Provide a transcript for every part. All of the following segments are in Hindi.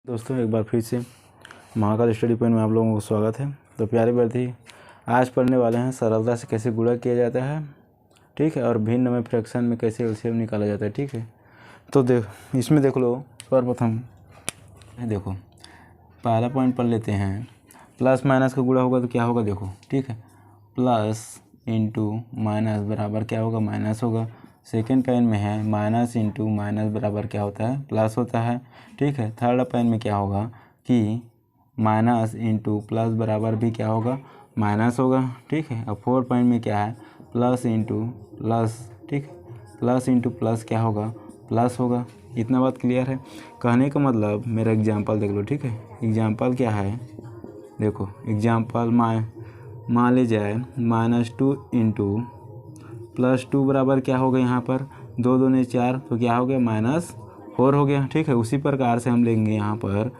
दोस्तों एक बार फिर से महाकाल स्टडी पॉइंट में आप लोगों को स्वागत है। तो प्यारे विद्यार्थी, आज पढ़ने वाले हैं सरलता से कैसे गुणा किया जाता है, ठीक है, और भिन्न में फ्रैक्शन में कैसे एलसीएम निकाला जाता है, ठीक है। तो इसमें देख लो, सर्वप्रथम देखो पहला पॉइंट पढ़ लेते हैं। प्लस माइनस का गुणा होगा तो क्या होगा, देखो, ठीक है, प्लस इंटू माइनस बराबर क्या होगा, माइनस होगा। सेकेंड पॉइंट में है माइनस इंटू माइनस बराबर क्या होता है, प्लस होता है, ठीक है। थर्ड पॉइंट में क्या होगा कि माइनस इंटू प्लस बराबर भी क्या होगा, माइनस होगा, ठीक है। अब फोर्थ पॉइंट में क्या है, प्लस इंटू प्लस, ठीक है, प्लस इंटू प्लस क्या होगा, प्लस होगा। इतना बात क्लियर है। कहने का मतलब मेरा एग्जाम्पल देख लो, ठीक है। एग्जाम्पल क्या है, देखो एग्जाम्पल मान ली जाए -2 इंटू +2 बराबर क्या होगा, यहाँ पर 2 दूने 4 तो क्या हो गया, -4 हो गया, ठीक है। उसी प्रकार से हम लेंगे यहाँ पर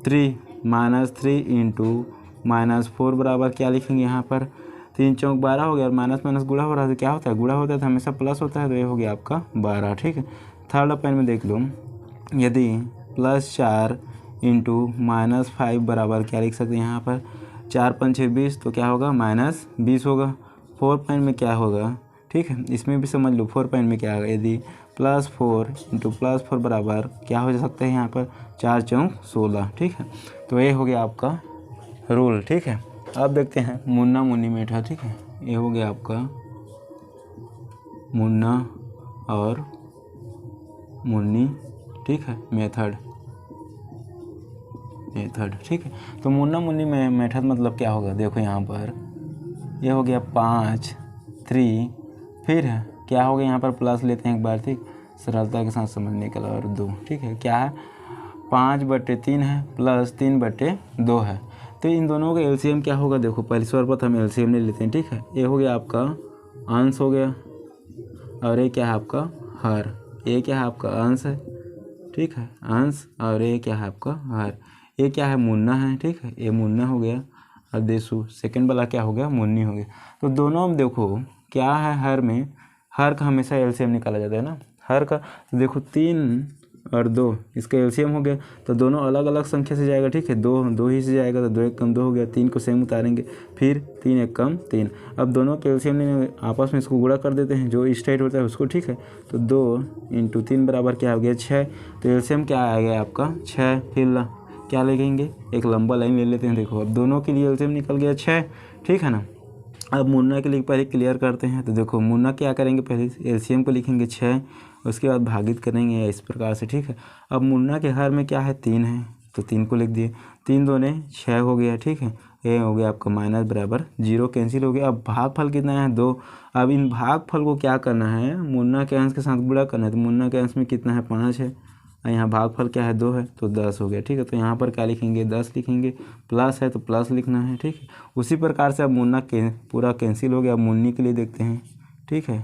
3 इंटू -4 बराबर क्या लिखेंगे, यहाँ पर 3 चौक 12 हो गया, और माइनस माइनस गुणा हो रहा है तो क्या होता है, गुणा होता है तो हमेशा प्लस होता है, तो ये हो गया आपका 12, ठीक है। थर्ड पॉइंट में देख लो, यदि +4 इंटू -5 बराबर क्या लिख सकते हैं, यहाँ पर 4 5 6 20 तो क्या होगा, -20 होगा। फोर्थ पॉइंट में क्या होगा, ठीक है, इसमें भी समझ लो। फोर्थ पॉइंट में क्या होगा, यदि +4 इंटू +4 बराबर क्या हो सकता है, यहाँ पर 4 चौक 16, ठीक है। तो ये हो गया आपका रूल, ठीक है। अब देखते हैं मुन्ना मुन्नी मेथड, ठीक है। ये हो गया आपका मुन्ना और मुन्नी, ठीक है, मेथड, ठीक है। तो मुन्ना मुन्नी में मेथड मतलब क्या होगा, देखो यहाँ पर ये हो गया 5 3, फिर है क्या हो गया, यहाँ पर प्लस लेते हैं एक बार, ठीक, सरलता के साथ समझने के लिए, और 2, ठीक है। क्या है, 5/3 है प्लस 3/2 है। तो इन दोनों का एलसीएम क्या होगा, देखो पहले सर्वप्रथम हम एलसीएम ले लेते हैं, ठीक है। ये हो गया आपका अंश हो गया, और ये क्या है आपका हर, ये क्या है आपका अंश है, ठीक है, अंश, और ये क्या है आपका हर। ये क्या है, मुन्ना है, ठीक है, ये मुन्ना हो गया, और देसु सेकंड वाला क्या हो गया, मुन्नी हो गया। तो दोनों में देखो क्या है, हर में, हर का हमेशा एलसीएम निकाला जाता है ना, हर का। तो देखो 3 और 2 इसका एलसीएम हो गया, तो दोनों अलग अलग संख्या से जाएगा, ठीक है, 2 ही से जाएगा, तो 2 1 कम 2 हो गया, 3 को सेम उतारेंगे, फिर 3 1 कम 3। अब दोनों के एलसीएम लेने आपस में इसको गुणा कर देते हैं, जो स्ट्रेट होता है उसको, ठीक है। तो 2 इंटू 3 बराबर क्या हो गया, 6। तो एलसीएम क्या आ गया आपका 6। फिर क्या लिखेंगे, एक लंबा लाइन ले लेते हैं, देखो अब दोनों के लिए एलसीएम निकल गया 6, ठीक है ना। अब मुन्ना के लिए पहले क्लियर करते हैं। तो देखो मुन्ना क्या करेंगे, पहले एलसीएम को लिखेंगे 6, उसके बाद भागित करेंगे इस प्रकार से, ठीक है। अब मुन्ना के हर में क्या है, 3 है, तो 3 को लिख दिए, 3 दूने 6 हो गया, ठीक है। ये हो गया आपका माइनस बराबर 0 कैंसिल हो गया। अब भागफल कितना है, 2। अब इन भागफल को क्या करना है, मुन्ना के अंश के साथ गुणा करना है। तो मुन्ना के अंश में कितना है, 5 है, और यहाँ भागफल क्या है, 2 है, तो 10 हो गया, ठीक है। तो यहाँ पर क्या लिखेंगे, 10 लिखेंगे, प्लस है तो प्लस लिखना है, ठीक है। उसी प्रकार से अब मुन्ना के पूरा कैंसिल हो गया। अब मुन्नी के लिए देखते हैं, ठीक है,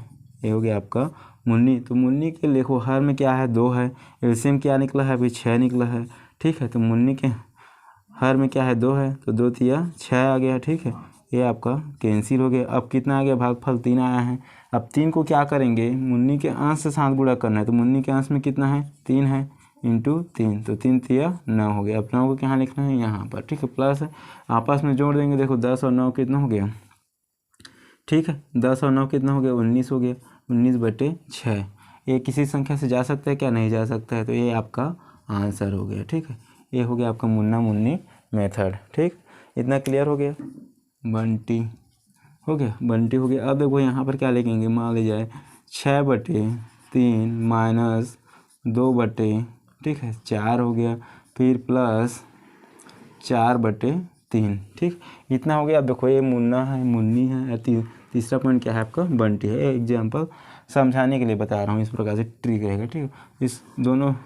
ये हो गया आपका मुन्नी। तो मुन्नी के देखो हर में क्या है, 2 है, एलसीएम क्या निकला है, अभी 6 निकला है, ठीक है। तो मुन्नी के हर में क्या है, 2 है, तो 2 तिया 6 आ गया, ठीक है। ये आपका कैंसिल हो गया। अब कितना आ गया, भागफल 3 आया है। अब 3 को क्या करेंगे, मुन्नी के अंश से साथ गुणा करना है। तो मुन्नी के अंश में कितना है, 3 है, इंटू 3, तो 3 तिया 9 हो गया। अब 9 को कहाँ लिखना है, यहाँ पर, ठीक है, प्लस है, आपस में जोड़ देंगे। देखो 10 और 9 कितना हो गया, ठीक है, 10 और 9 कितना हो गया, 19 हो गया, 19/6। ये किसी संख्या से जा सकता है क्या, नहीं जा सकता है, तो ये आपका आंसर हो गया, ठीक है। ये हो गया आपका मुन्ना मुन्नी मेथड, ठीक। इतना क्लियर हो गया। बंटी हो गया, बंटी हो गया। अब देखो यहाँ पर क्या लिखेंगे, मान ली जाए 6/3 -2, ठीक है, 4 हो गया, फिर प्लस 4/3, ठीक, इतना हो गया। अब देखो ये मुन्ना है, मुन्नी है, तीसरा पॉइंट क्या है आपका, बंटी है। एग्जाम्पल समझाने के लिए बता रहा हूँ, इस प्रकार से ट्रिक रहेगा, ठीक है। इस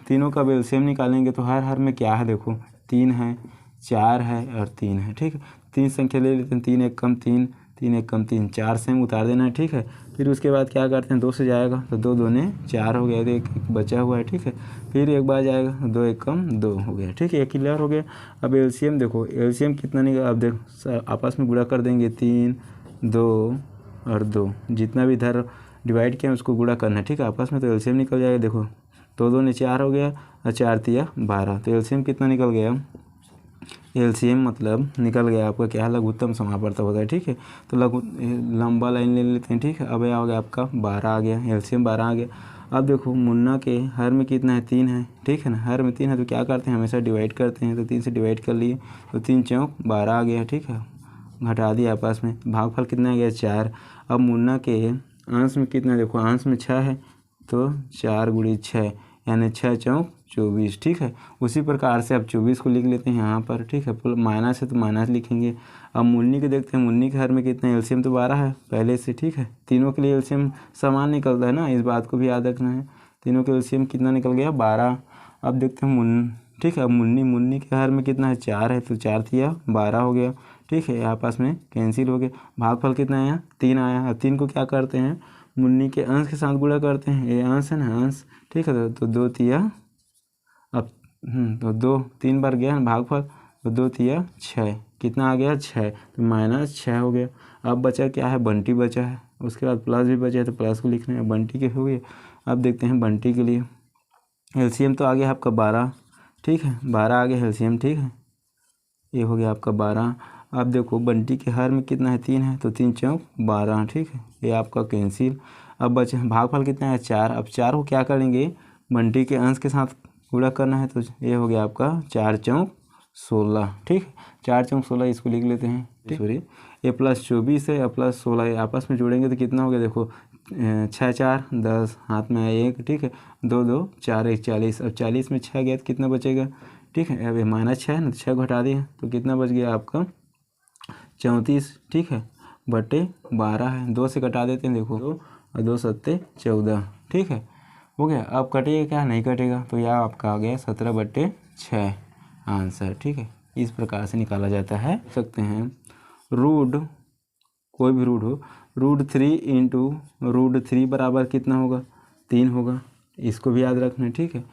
तीनों का एलसीएम निकालेंगे तो हर में क्या है, देखो 3 है, 4 है और 3 है, ठीक है। 3 संख्या ले लेते हैं, 3 1 कम 3, 3 1 कम 3, 4 सेम उतार देना है, ठीक है। फिर उसके बाद क्या करते हैं, 2 से जाएगा तो 2 दूने 4 हो गया, तो एक बचा हुआ है, ठीक है। फिर एक बार जाएगा, 2 1 कम 2 हो गया, ठीक है, क्लियर हो गया। अब एलसीएम देखो, एलसीएम कितना निकला, अब देखो आपस में गुणा कर देंगे, 3 2 और 2, जितना भी इधर डिवाइड किया उसको गुणा करना है, ठीक है, आपस में, तो एलसीएम निकल जाएगा। देखो तो 2 ने 4 हो गया और 4 तिया 12। तो एलसीएम कितना निकल गया, एलसीएम मतलब निकल गया आपका क्या, लघुत्तम समापवर्तक होता है। ठीक है, तो लंबा लाइन ले लेते हैं। ठीक है, अब यह हो गया आपका 12 आ गया, एलसीएम 12 आ गया। अब देखो मुन्ना के हर में कितना है, 3 है। ठीक है ना, हर में 3 है तो क्या करते हैं, हमेशा डिवाइड करते हैं। तो 3 से डिवाइड कर लिए तो 3 चौक 12 आ गया। ठीक है, घटा दिया आपस में, भागफल कितना आ गया 4। अब मुन्ना के अंश में कितना है, देखो अंश में 6 है तो 4 गुणी 6 यानी 6 चौक 24। ठीक है, उसी प्रकार से अब 24 को लिख लेते हैं यहाँ पर। ठीक है, माइनस है तो माइनस लिखेंगे। अब मुन्नी के देखते हैं, मुन्नी के हर में कितना है, एलसीएम तो 12 है पहले से। ठीक है, तीनों के लिए एलसीएम समान निकलता है ना, इस बात को भी याद रखना है। तीनों के एलसीएम कितना निकल गया 12। अब देखते हैं ठीक है, अब मुन्नी के हर में कितना है, 4 है तो 4 तिया 12 हो गया। ठीक है, आपस में कैंसिल हो गया। भागफल कितना आया, 3 आया। अब 3 को क्या करते हैं, मुन्नी के अंश के साथ गुणा करते हैं, ये अंश है ना अंश। ठीक है, तो 2 तिया अब तो 2 3 बार गया भागफल, तो 2 तिया 6, कितना आ गया 6, तो -6 हो गया। अब बचा क्या है, बंटी बचा है, उसके बाद प्लस भी बचा है तो प्लस को लिखना है, बंटी के हो गए। अब देखते हैं बंटी के लिए एलसीएम तो आ गया आपका 12। ठीक है, 12 आ गया एलसीएम। ठीक है, ये हो गया आपका 12। अब देखो बंटी के हर में कितना है, 3 है तो 3 चौक 12। ठीक है, ये आपका कैंसिल। अब बचे भागफल कितना है 4। अब 4 को क्या करेंगे, बंटी के अंश के साथ गुणा करना है, तो ये हो गया आपका 4 चौक 16। ठीक है, 4 चौक 16 इसको लिख लेते हैं। सॉरी, ये +24 है और +16 आपस में जोड़ेंगे तो कितना हो गया, देखो 6 4 10, हाथ में आया 1। ठीक है, 2 2 4 1 40। अब 40 में 6 गया तो कितना बचेगा। ठीक है, अब ये -6 है ना, तो 6 घटा दिया तो कितना बच गया आपका 34। ठीक है, बटे 12 है, 2 से घटा देते हैं, देखो 2 और 2 7 14। ठीक है, हो गया। अब कटेगा क्या, नहीं कटेगा, तो यह आपका आ गया 17/6 आंसर। ठीक है, इस प्रकार से निकाला जाता है। सकते हैं रूट, कोई भी रूट हो, √3 इंटू √3 बराबर कितना होगा, 3 होगा, इसको भी याद रखना है। ठीक है,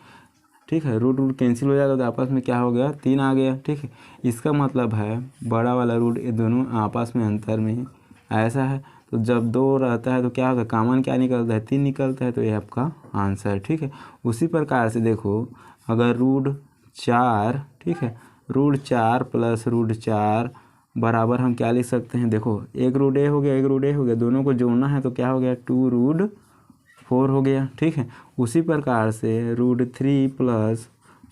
ठीक है, रूट कैंसिल हो जाएगा तो आपस में क्या हो गया, 3 आ गया। ठीक है, इसका मतलब है बड़ा वाला रूट ये दोनों आपस में अंतर में ऐसा है, तो जब 2 रहता है तो क्या होगा, कॉमन क्या निकलता है, 3 निकलता है, तो ये आपका आंसर। ठीक है, उसी प्रकार से देखो अगर √4, ठीक है, √4 प्लस √4 बराबर हम क्या लिख सकते हैं, देखो एक रूट ए हो गया, एक रूट ए हो गया, दोनों को जोड़ना है तो क्या हो गया 2√4 हो गया। ठीक है, उसी प्रकार से √3 प्लस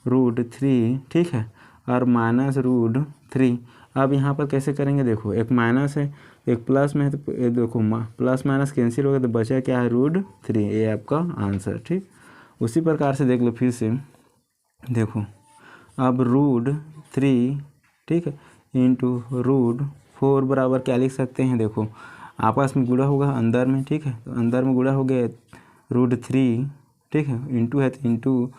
√3, ठीक है, और माइनस √3। अब यहाँ पर कैसे करेंगे, देखो एक माइनस है एक प्लस में है, तो ये देखो प्लस माइनस कैंसिल हो गया तो बचा क्या है √3, ये आपका आंसर। ठीक, उसी प्रकार से देख लो फिर से, देखो अब √3, ठीक है, इंटू √4 बराबर क्या लिख सकते हैं, देखो आपस में गुणा होगा अंदर में। ठीक है, तो अंदर में गुणा हो गया √3, ठीक है, इंटू है तो इंटू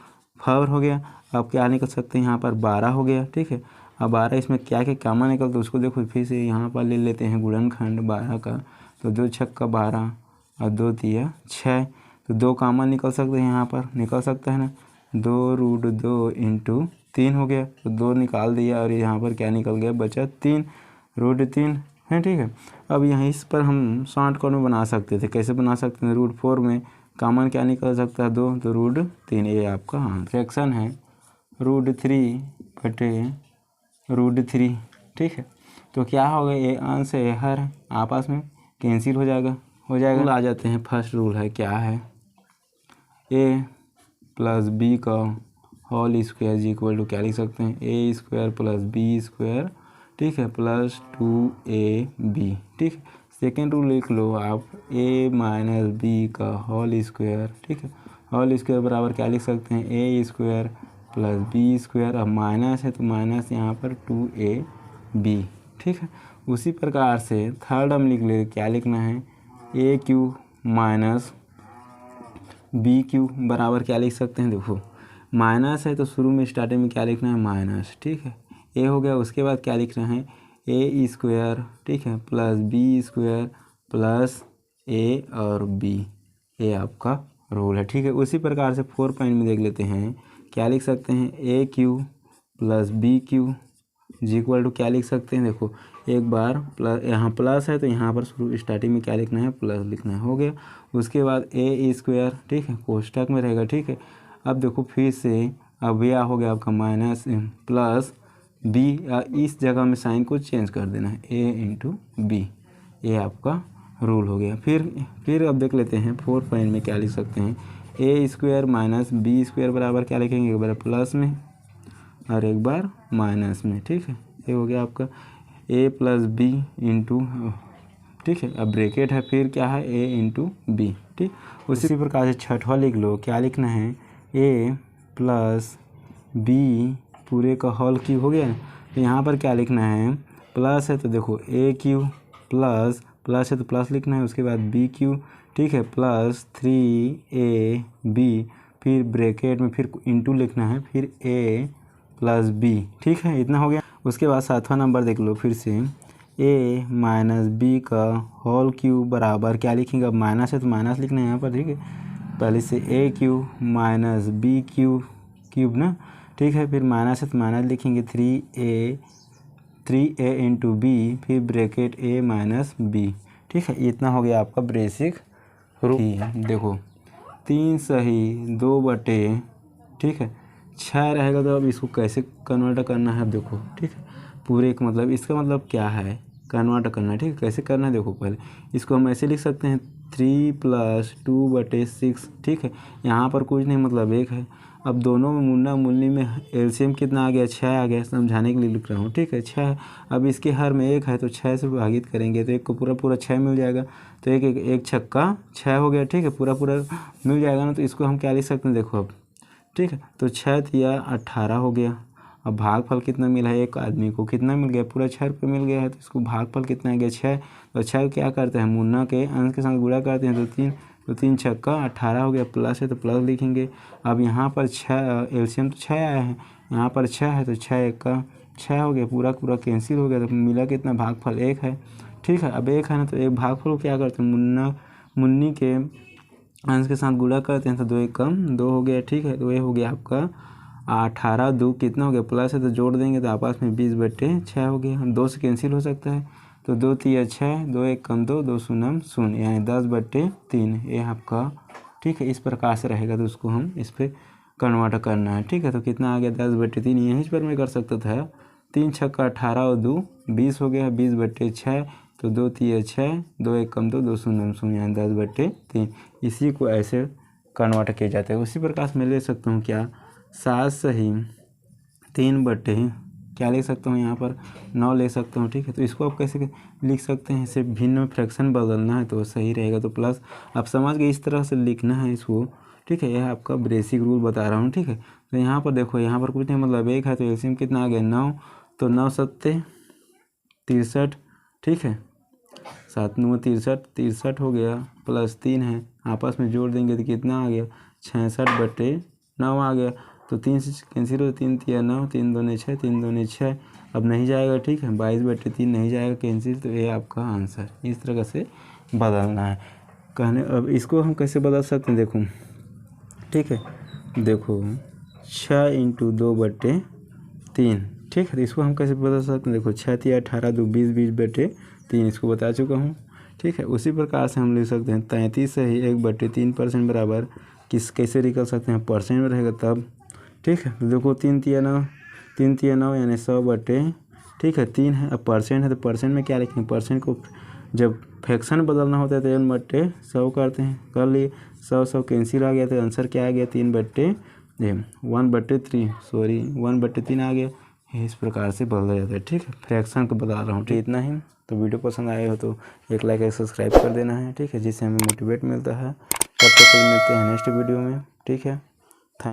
4 हो गया। अब क्या निकल सकते हैं यहाँ पर 12 हो गया। ठीक है, अब 12 इसमें क्या क्या कामा निकलता है उसको देखो, फिर से यहाँ पर ले लेते हैं गुणनखंड 12 का, तो 2 छक्का 12 और 2 तिया 6, तो 2 कामा निकल सकते हैं, यहाँ पर निकल सकता है ना, 2√2 इंटू 3 हो गया, तो 2 निकाल दिया और यहाँ पर क्या निकल गया, बचा 3 √3 है। ठीक है, अब यहाँ इस पर हम शॉर्टकट में बना सकते थे, कैसे बना सकते हैं, √4 में कॉमन क्या निकल सकता है 2, तो √3, ये आपका आंसर। फ्रैक्शन है √3 बटे √3। ठीक है, तो क्या होगा, ये अंश है हर आपस में कैंसिल हो जाएगा। रूल आ जाते हैं, फर्स्ट रूल है क्या है, a प्लस बी का होल स्क्वायर जी इक्वल टू क्या लिख सकते हैं, a² प्लस b², ठीक है, प्लस 2ab। ठीक है, सेकेंड रूल लिख लो आप, a माइनस बी का होल स्क्वायर, ठीक है, होल स्क्वायर बराबर क्या लिख सकते हैं, a² प्लस b², अब माइनस है तो माइनस यहाँ पर 2ab। ठीक है, उसी प्रकार से थर्ड हम लिख ले, क्या लिखना है, a³ माइनस b³ बराबर क्या लिख सकते हैं, देखो माइनस है तो शुरू में स्टार्टिंग में क्या लिखना है, माइनस। ठीक है, a हो गया, उसके बाद क्या लिखना है, a², ठीक है, प्लस b² प्लस a और b, ये आपका रूल है। ठीक है, उसी प्रकार से 4 पॉइंट में देख लेते हैं, क्या लिख सकते हैं, a³ plus b³ equal to क्या लिख सकते हैं, देखो एक बार प्लस, यहाँ प्लस है तो यहाँ पर शुरू स्टार्टिंग में क्या लिखना है, प्लस लिखना है, हो गया। उसके बाद a², ठीक है, कोष्टक में रहेगा। ठीक है, अब देखो फिर से अब यह हो गया आपका माइनस प्लस बी, इस जगह में साइन को चेंज कर देना है, ए इंटू बी, ये आपका रूल हो गया। फिर अब देख लेते हैं 4 पॉइंट में क्या लिख सकते हैं, ए स्क्वायर माइनस बी स्क्वायर बराबर क्या लिखेंगे, एक बार प्लस में और एक बार माइनस में, ठीक है। ये हो गया आपका ए प्लस बी इंटू, ठीक है। अब ब्रैकेट है, फिर क्या है ए इंटू बी, ठीक। उसी प्रकार से छठवां लिख लो, क्या लिखना है, ए प्लस बी पूरे का होल क्यूब हो गया। तो यहाँ पर क्या लिखना है, प्लस है तो देखो ए क्यूब प्लस है तो प्लस लिखना है, उसके बाद बी क्यूब, ठीक है, प्लस 3ab, फिर ब्रैकेट में फिर इंटू लिखना है, फिर a प्लस बी, ठीक है, इतना हो गया। उसके बाद 7वां नंबर देख लो फिर से, a माइनस बी का होल क्यूब बराबर क्या लिखेंगे, अब माइनस है तो माइनस लिखना है यहाँ पर, ठीक है। पहले से a cube minus B cube ना, ठीक है, फिर माइनस है तो माइनस लिखेंगे 3a इंटू बी, फिर ब्रैकेट a माइनस बी, ठीक है। इतना हो गया आपका बेसिक रूल। देखो 3 सही 2 बटे, ठीक है, 6 रहेगा तो अब इसको कैसे कन्वर्ट करना है, अब देखो, ठीक है, पूरे का मतलब इसका मतलब क्या है, कन्वर्ट करना है, ठीक है। कैसे करना है देखो, पहले इसको हम ऐसे लिख सकते हैं 3 + 2/6, ठीक है। यहाँ पर कुछ नहीं मतलब 1 है। अब दोनों में मुन्ना मुन्नी में एलसीएम कितना आ गया, 6 आ गया, समझाने के लिए लिख रहा हूँ, ठीक है, 6 है। अब इसके हर में 1 है तो 6 से विभाजित करेंगे तो 1 को पूरा 6 मिल जाएगा, तो एक छक्का 6 हो गया, ठीक है, पूरा मिल जाएगा ना। तो इसको हम क्या लिख सकते हैं देखो अब, ठीक है, तो 6 × 18 हो गया। अब भागफल कितना मिला है, एक आदमी को कितना मिल गया, पूरा 6 रुपये मिल गया है, तो इसको भागफल कितना आ गया 6। तो 6 क्या करते हैं, मुन्ना के अंश के साथ गुणा करते हैं, तो 3 छक्का 18 हो गया, प्लस है तो प्लस लिखेंगे। अब यहाँ पर 6 एलसीएम तो 6 आया है, यहाँ पर 6 है तो 6 × 1 = 6 हो गया, पूरा कैंसिल हो गया, तो मिला कितना, भागफल 1 है, ठीक है। अब 1 है ना, तो एक भागफल को क्या करते हैं, मुन्नी के अंश के साथ गुणा करते हैं, तो 2 × 1 = 2 हो गया, ठीक है। तो ये हो गया आपका 18, 2 कितना हो गया, प्लस है तो जोड़ देंगे तो आपस में 20/6 हो गया। 2 से कैंसिल हो सकता है, तो 2 × 6 = 2, 1 = 2, 2 0 0, यानी 10/3, ये आपका, ठीक है। इस प्रकार से रहेगा, तो उसको हम इस पर कन्वर्ट करना है, ठीक है। तो कितना आ गया 10/3, यहीं पर मैं कर सकता था, 3 छक्का 18 और 2 20 हो गया, 20/6, तो 2 × 6 = 2, 1 = 2, 2 0 0, यानी 10/3। इसी को ऐसे कन्वर्ट किया जाता है। उसी प्रकार से मैं ले सकता हूँ क्या, 7 सही 3 बटे क्या लिख सकता हूँ यहाँ पर 9 ले सकता हूँ, ठीक है। तो इसको आप कैसे लिख सकते हैं, इसे भिन्न में फ्रैक्शन बदलना है तो सही रहेगा, तो प्लस आप समझ गए, इस तरह से लिखना है इसको, ठीक है। यह आपका बेसिक रूल बता रहा हूँ, ठीक है। तो यहाँ पर देखो, यहाँ पर कुछ नहीं मतलब 1 है तो एलसीएम कितना आ गया 9, तो 9 × 7 = 63, ठीक है, 7 × 9 = 63 हो गया, प्लस 3 है, आपस में जोड़ देंगे तो कितना आ गया 66/9 आ गया। तो 3 से कैंसिल हो, 3 × 9, 3 × 2 = 6, 3 × 2 = 6, अब नहीं जाएगा, ठीक है, 22/3 नहीं जाएगा कैंसिल, तो ये आपका आंसर। इस तरह से बदलना है कहने। अब इसको हम कैसे बदल सकते हैं देखो, ठीक है, देखो 6 × 2/3, ठीक है। तो इसको हम कैसे बदल सकते हैं देखो, 6 × 18 = 2, 20/3, इसको बता चुका हूँ, ठीक है। उसी प्रकार से हम लिख सकते हैं 33 सही 1/3% बराबर कैसे निकल सकते हैं, परसेंट में रहेगा तब, ठीक है। तो देखो 3 × 9 यानी 100/, ठीक है, 3 है। अब परसेंट है तो परसेंट में क्या लिखेंगे, परसेंट को जब फ्रैक्शन बदलना होता है तो 1/100 करते हैं, कर लिए, 100 कैंसिल आ गया, तो आंसर क्या आ गया 1/3 आ गया। इस प्रकार से बदला जाता है, ठीक है, फ्रैक्शन को बता रहा हूँ, ठीक। इतना ही। तो वीडियो पसंद आया हो तो एक लाइक सब्सक्राइब कर देना है, ठीक है, जिससे हमें मोटिवेट मिलता है। तब तक मिलते हैं नेक्स्ट वीडियो में, ठीक है।